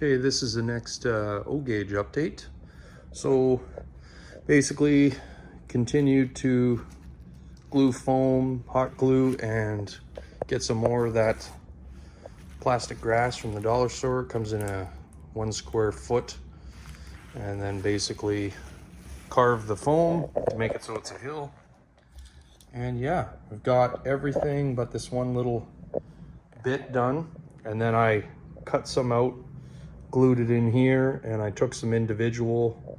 Okay, this is the next O-Gauge update. So basically continued to glue foam, hot glue, and get some more of that plastic grass from the dollar store. It comes in a 1 square foot, and then basically carve the foam to make it so it's a hill. And yeah, I've got everything but this one little bit done, and then I cut some out, glued it in here, and I took some individual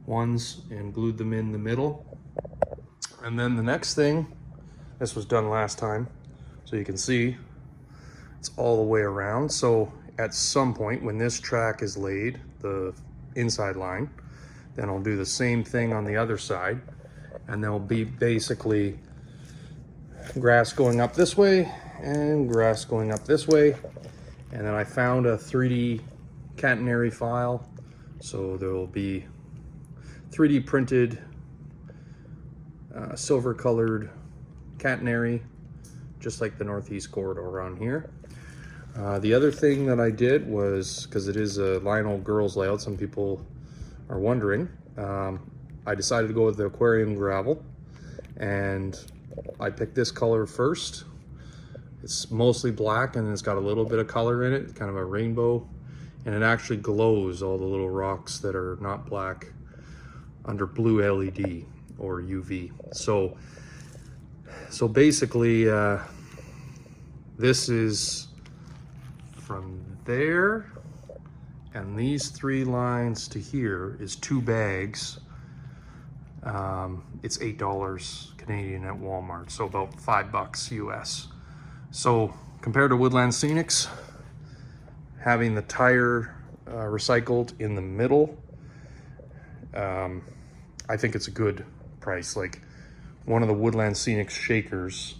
ones and glued them in the middle. And then the next thing, this was done last time, so you can see it's all the way around. So at some point when this track is laid, the inside line, then I'll do the same thing on the other side, and there'll be basically grass going up this way and grass going up this way. And then I found a 3D catenary file, so there will be 3D printed silver colored catenary, just like the northeast corridor around here. The other thing that I did was, because it is a Lionel Girls layout, some people are wondering, I decided to go with the aquarium gravel, and I picked this color first. It's mostly black, and it's got a little bit of color in it, kind of a rainbow, and it actually glows all the little rocks that are not black under blue LED or UV. So basically, this is from there, and these 3 lines to here is 2 bags. It's $8 Canadian at Walmart, so about $5 US. So compared to Woodland Scenics, having the tire recycled in the middle, I think it's a good price. Like, one of the Woodland Scenics shakers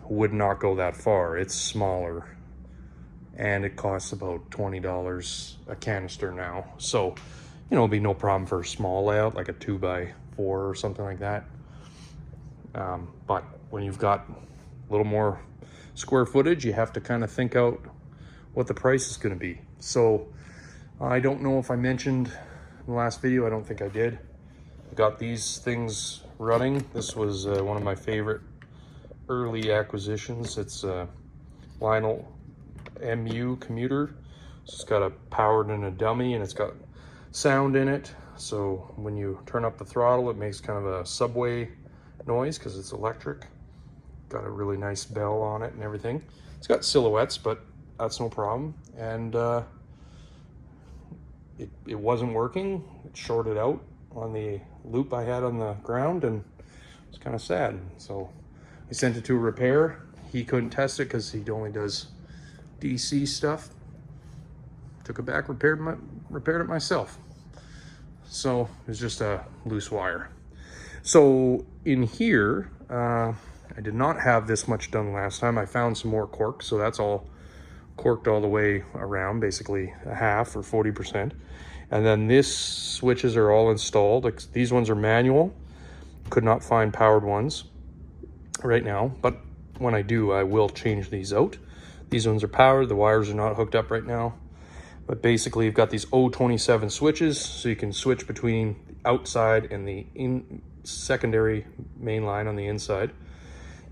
would not go that far. It's smaller, and it costs about $20 a canister now. So, you know, it'll be no problem for a small layout, like a 2x4 or something like that. But when you've got a little more square footage, you have to kind of think out what the price is going to be. So I don't know if I mentioned in the last video, I don't think I did. I got these things running. This was one of my favorite early acquisitions. It's a Lionel MU commuter. So it's got a powered and a dummy, and it's got sound in it. So when you turn up the throttle, it makes kind of a subway noise because it's electric. Got a really nice bell on it and everything. It's got silhouettes, but that's no problem. And it wasn't working. It shorted out on the loop I had on the ground, and it's kind of sad. So I sent it to a repair. He couldn't test it because he only does DC stuff. Took it back, repaired it myself. So it was just a loose wire. So in here, I did not have this much done last time. I found some more cork, so that's all corked all the way around, basically a half or 40%. And then these switches are all installed. Like, these ones are manual. Could not find powered ones right now, but when I do, I will change these out. These ones are powered. The wires are not hooked up right now. But basically, you've got these 027 switches, so you can switch between the outside and the secondary main line on the inside.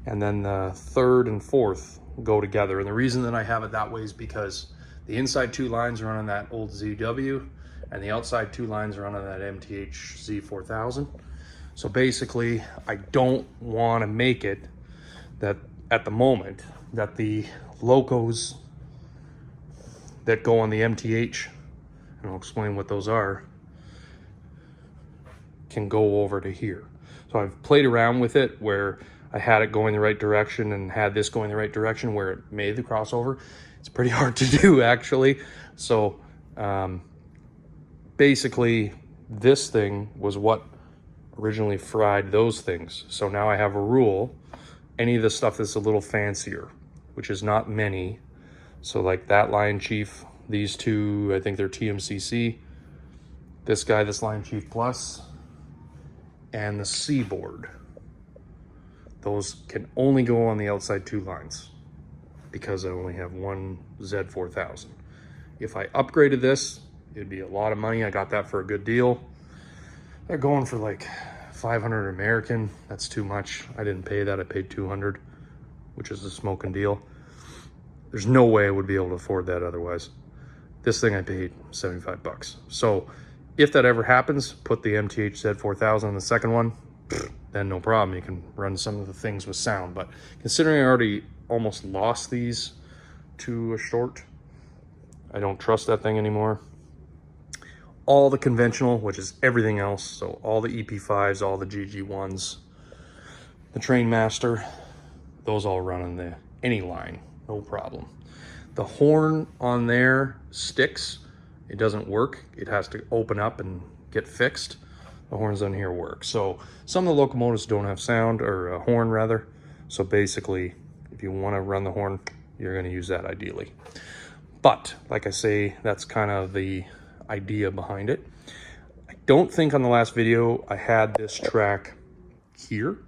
And then the 3rd and 4th go together. And the reason that I have it that way is because the inside 2 lines are on that old ZW, and the outside 2 lines are on that MTH Z4000. So basically, I don't want to make it that at the moment that the locos that go on the MTH, and I'll explain what those are, can go over to here. So I've played around with it where I had it going the right direction and had this going the right direction where it made the crossover. It's pretty hard to do, actually. So basically, this thing was what originally fried those things. So now I have a rule. Any of the stuff that's a little fancier, which is not many, so like that Lion Chief, these 2, I think they're TMCC, this guy, this Lion Chief Plus, and the Seaboard. Those can only go on the outside 2 lines because I only have one Z4000. If I upgraded this, it'd be a lot of money. I got that for a good deal. They're going for like 500 American. That's too much. I didn't pay that. I paid 200, which is a smoking deal. There's no way I would be able to afford that otherwise. This thing I paid 75 bucks. So if that ever happens, put the MTH Z4000 on the second one, then no problem. You can run some of the things with sound. But considering I already almost lost these to a short, I don't trust that thing anymore. All the conventional, which is everything else, so all the EP5s, all the GG1s, the Trainmaster, those all run on the any line, no problem. The horn on there sticks. It doesn't work. It has to open up and get fixed. The horns on here work. So some of the locomotives don't have sound, or a horn rather. So basically, if you want to run the horn, you're going to use that ideally. But like I say, that's kind of the idea behind it. I don't think on the last video I had this track here.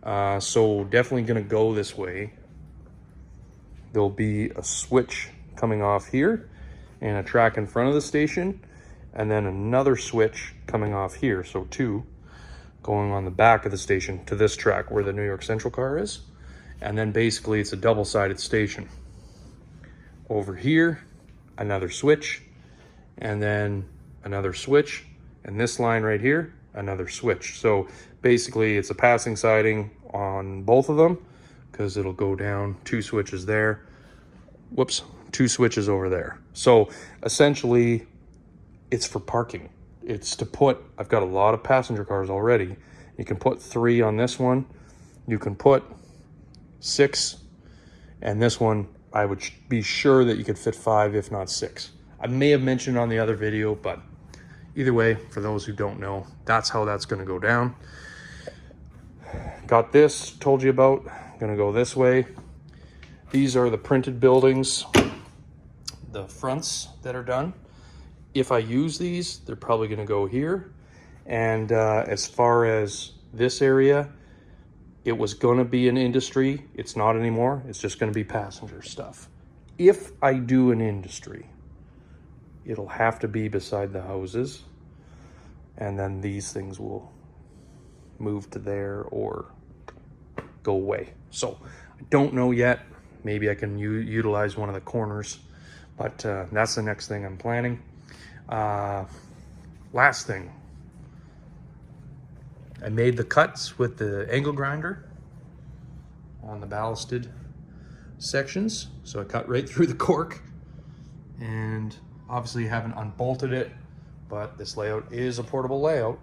So definitely going to go this way. There'll be a switch coming off here and a track in front of the station, and then another switch coming off here. So two going on the back of the station to this track where the New York Central car is. And then basically it's a double-sided station. Over here, another switch, and then another switch, and this line right here, another switch. So basically it's a passing siding on both of them, because it'll go down 2 switches there. Whoops, 2 switches over there. So essentially it's for parking. It's to put, I've got a lot of passenger cars already. You can put 3 on this one. You can put 6, and this one, I would be sure that you could fit 5, if not 6. I may have mentioned on the other video, but either way, for those who don't know, that's how that's gonna go down. Got this, told you about, gonna go this way. These are the printed buildings, the fronts that are done. If I use these, they're probably gonna go here. And as far as this area, it was gonna be an industry. It's not anymore. It's just gonna be passenger stuff. If I do an industry, it'll have to be beside the houses. And then these things will move to there or go away. So I don't know yet. Maybe I can utilize one of the corners, but that's the next thing I'm planning. Last thing, I made the cuts with the angle grinder on the ballasted sections. So I cut right through the cork, and obviously haven't unbolted it, but this layout is a portable layout.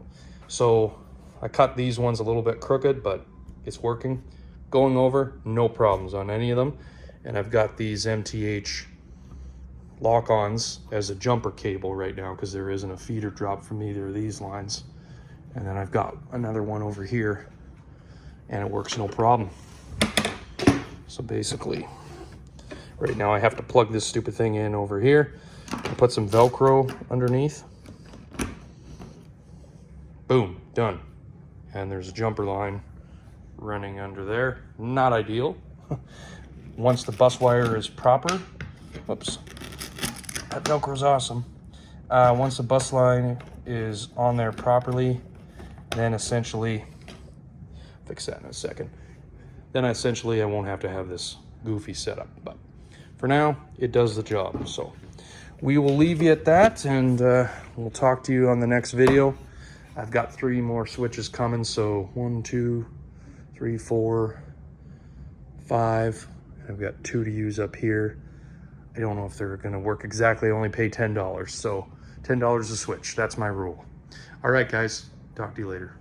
So I cut these ones a little bit crooked, but it's working. Going over, no problems on any of them. And I've got these MTH lock-ons as a jumper cable right now, because there isn't a feeder drop from either of these lines. And then I've got another one over here, and it works no problem. So basically, right now I have to plug this stupid thing in over here and put some Velcro underneath. Boom, done. And there's a jumper line running under there. Not ideal. Once the bus wire is proper, whoops, that Velcro's awesome. Once the bus line is on there properly, then essentially, fix that in a second. Then essentially I won't have to have this goofy setup, but for now it does the job. So we will leave you at that, and we'll talk to you on the next video. I've got 3 more switches coming, so 1, 2, 3, 4, 5. I've got 2 to use up here. I don't know if they're gonna work exactly. I only pay $10, so $10 a switch. That's my rule. All right, guys, talk to you later.